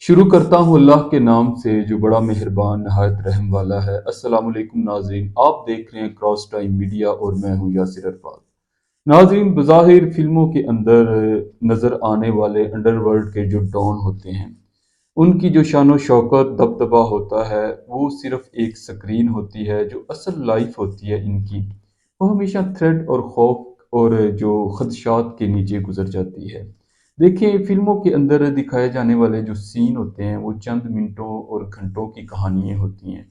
شروع کرتا ہوں اللہ کے نام سے جو بڑا مہربان نہایت رحم والا ہے۔ السلام علیکم ناظرین، آپ دیکھ رہے ہیں کراس ٹائم میڈیا اور میں ہوں یاسر عرفات۔ ناظرین، بظاہر فلموں کے اندر نظر آنے والے انڈر ورلڈ کے جو ڈان ہوتے ہیں، ان کی جو شان و شوکت دبدبہ ہوتا ہے وہ صرف ایک سکرین ہوتی ہے۔ جو اصل لائف ہوتی ہے ان کی، وہ ہمیشہ تھریٹ اور خوف اور جو خدشات کے نیچے گزر جاتی ہے۔ دیکھیں، فلموں کے اندر دکھائے جانے والے جو سین ہوتے ہیں وہ چند منٹوں اور گھنٹوں کی کہانیاں ہوتی ہیں،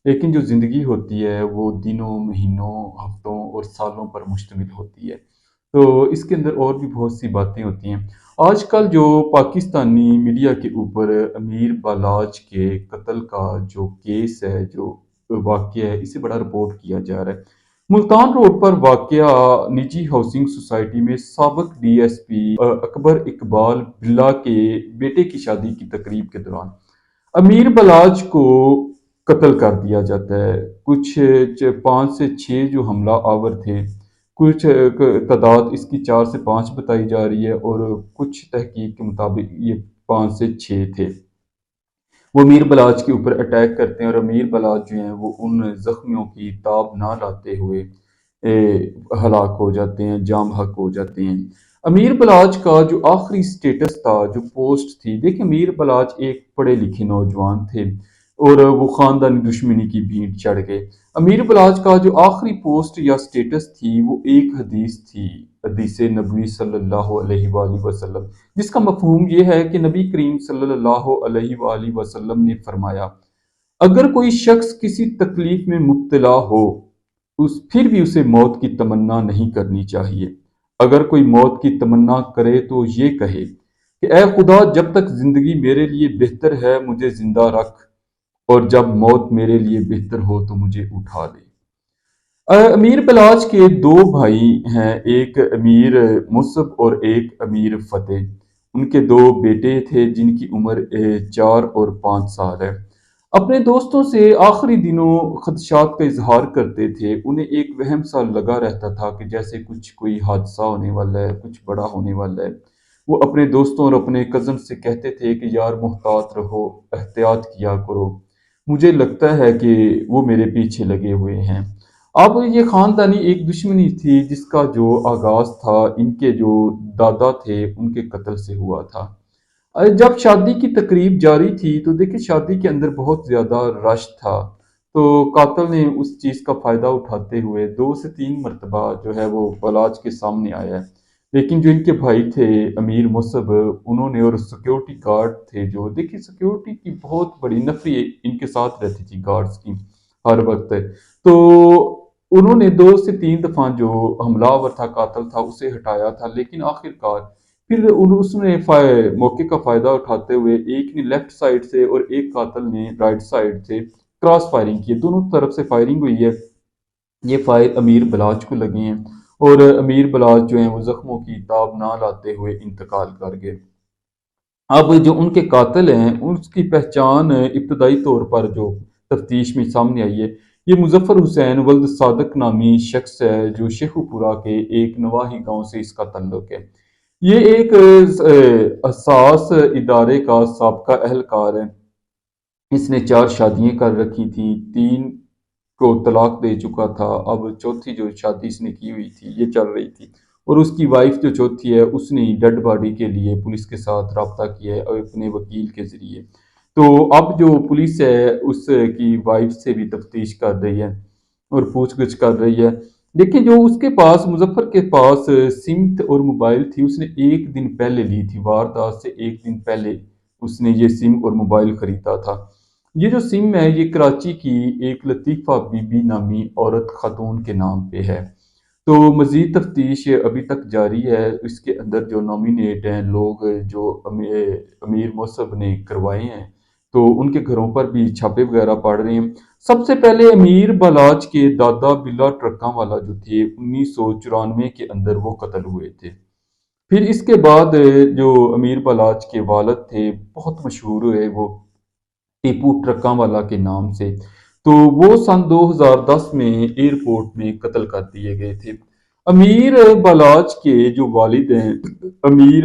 لیکن جو زندگی ہوتی ہے وہ دنوں، مہینوں، ہفتوں اور سالوں پر مشتمل ہوتی ہے۔ تو اس کے اندر اور بھی بہت سی باتیں ہوتی ہیں۔ آج کل جو پاکستانی میڈیا کے اوپر امیر بالاج کے قتل کا جو کیس ہے، جو واقعہ ہے، اسے بڑا رپورٹ کیا جا رہا ہے۔ ملتان روڈ پر واقع نجی ہاؤسنگ سوسائٹی میں سابق ڈی ایس پی اکبر اقبال بلّہ کے بیٹے کی شادی کی تقریب کے دوران امیر بلاج کو قتل کر دیا جاتا ہے۔ کچھ 5 سے 6 جو حملہ آور تھے، کچھ تعداد اس کی 4 سے 5 بتائی جا رہی ہے، اور کچھ تحقیق کے مطابق یہ 5 سے 6 تھے۔ وہ امیر بلاج کے اوپر اٹیک کرتے ہیں، اور امیر بلاج جو ہیں وہ ان زخمیوں کی تاب نہ لاتے ہوئے ہلاک ہو جاتے ہیں، جام حق ہو جاتے ہیں۔ امیر بلاج کا جو آخری سٹیٹس تھا، جو پوسٹ تھی، دیکھیں امیر بلاج ایک پڑھے لکھے نوجوان تھے اور وہ خاندانی دشمنی کی بھینٹ چڑھ گئے۔ امیر بلاج کا جو آخری پوسٹ یا سٹیٹس تھی وہ ایک حدیث تھی، حدیث نبوی صلی اللہ علیہ وآلہ وسلم، جس کا مفہوم یہ ہے کہ نبی کریم صلی اللہ علیہ وآلہ وسلم نے فرمایا، اگر کوئی شخص کسی تکلیف میں مبتلا ہو پھر بھی اسے موت کی تمنا نہیں کرنی چاہیے۔ اگر کوئی موت کی تمنا کرے تو یہ کہے کہ اے خدا، جب تک زندگی میرے لیے بہتر ہے مجھے زندہ رکھ، اور جب موت میرے لیے بہتر ہو تو مجھے اٹھا لے۔ امیر بلاج کے 2 بھائی ہیں، ایک امیر مصب اور ایک امیر فتح۔ ان کے 2 بیٹے تھے جن کی عمر 4 اور 5 سال ہے۔ اپنے دوستوں سے آخری دنوں خدشات کا اظہار کرتے تھے۔ انہیں ایک وہم سا لگا رہتا تھا کہ جیسے کوئی حادثہ ہونے والا ہے، کچھ بڑا ہونے والا ہے۔ وہ اپنے دوستوں اور اپنے کزن سے کہتے تھے کہ یار محتاط رہو، احتیاط کیا کرو، مجھے لگتا ہے کہ وہ میرے پیچھے لگے ہوئے ہیں۔ اب یہ خاندانی ایک دشمنی تھی جس کا جو آغاز تھا ان کے جو دادا تھے ان کے قتل سے ہوا تھا۔ جب شادی کی تقریب جاری تھی تو دیکھیں شادی کے اندر بہت زیادہ رش تھا، تو قاتل نے اس چیز کا فائدہ اٹھاتے ہوئے 2 سے 3 مرتبہ جو ہے وہ بلاج کے سامنے آیا ہے، لیکن جو ان کے بھائی تھے امیر مصب، انہوں نے، اور سیکیورٹی گارڈ تھے، جو دیکھیں سیکیورٹی کی بہت بڑی نفری ان کے ساتھ رہتی تھی گارڈز کی ہر وقت، تو انہوں نے 2 سے 3 دفعہ جو حملہ آور تھا، قاتل تھا، اسے ہٹایا تھا، لیکن آخر کار پھر اس نے موقع کا فائدہ اٹھاتے ہوئے ایک نے لیفٹ سائڈ سے اور ایک قاتل نے رائٹ سائڈ سے کراس فائرنگ کی، دونوں طرف سے فائرنگ ہوئی ہے۔ یہ فائر امیر بلاج کو لگے ہیں، اور امیر بلاج جو ہیں وہ زخموں کی تاب نہ لاتے ہوئے انتقال کر گئے۔ اب جو ان کے قاتل ہیں اس کی پہچان ابتدائی طور پر جو تفتیش میں سامنے آئی ہے، یہ مظفر حسین ولد صادق نامی شخص ہے، جو شیخو پورہ کے ایک نواحی گاؤں سے اس کا تعلق ہے۔ یہ ایک حساس ادارے کا سابقہ اہلکار ہے۔ اس نے 4 شادیاں کر رکھی تھیں، 3 کو طلاق دے چکا تھا، اب چوتھی جو شادی اس نے کی ہوئی تھی یہ چل رہی تھی، اور اس کی وائف جو چوتھی ہے اس نے ڈیڈ باڈی کے لیے پولیس کے ساتھ رابطہ کیا ہے اور اپنے وکیل کے ذریعے۔ تو اب جو پولیس ہے اس کی وائف سے بھی تفتیش کر رہی ہے اور پوچھ گچھ کر رہی ہے۔ دیکھیں جو اس کے پاس، مظفر کے پاس سم اور موبائل تھی، اس نے ایک دن پہلے لی تھی، واردات سے ایک دن پہلے اس نے یہ سم اور موبائل خریدا تھا۔ یہ جو سم ہے یہ کراچی کی ایک لطیفہ بی بی نامی عورت خاتون کے نام پہ ہے۔ تو مزید تفتیش ابھی تک جاری ہے۔ اس کے اندر جو نامینیٹ ہیں لوگ جو امیر مصب نے کروائے ہیں، تو ان کے گھروں پر بھی چھاپے وغیرہ پڑ رہے ہیں۔ سب سے پہلے امیر بالاج کے دادا بلّہ ٹرکاں والا جو تھے 1994 کے اندر وہ قتل ہوئے تھے۔ پھر اس کے بعد جو امیر بالاج کے والد تھے بہت مشہور ہوئے، وہ ٹیپو ٹرکاں والا کے نام سے، تو وہ سن 2010 میں ایئرپورٹ میں قتل کر دیے گئے تھے۔ امیر بالاج کے جو والد ہیں امیر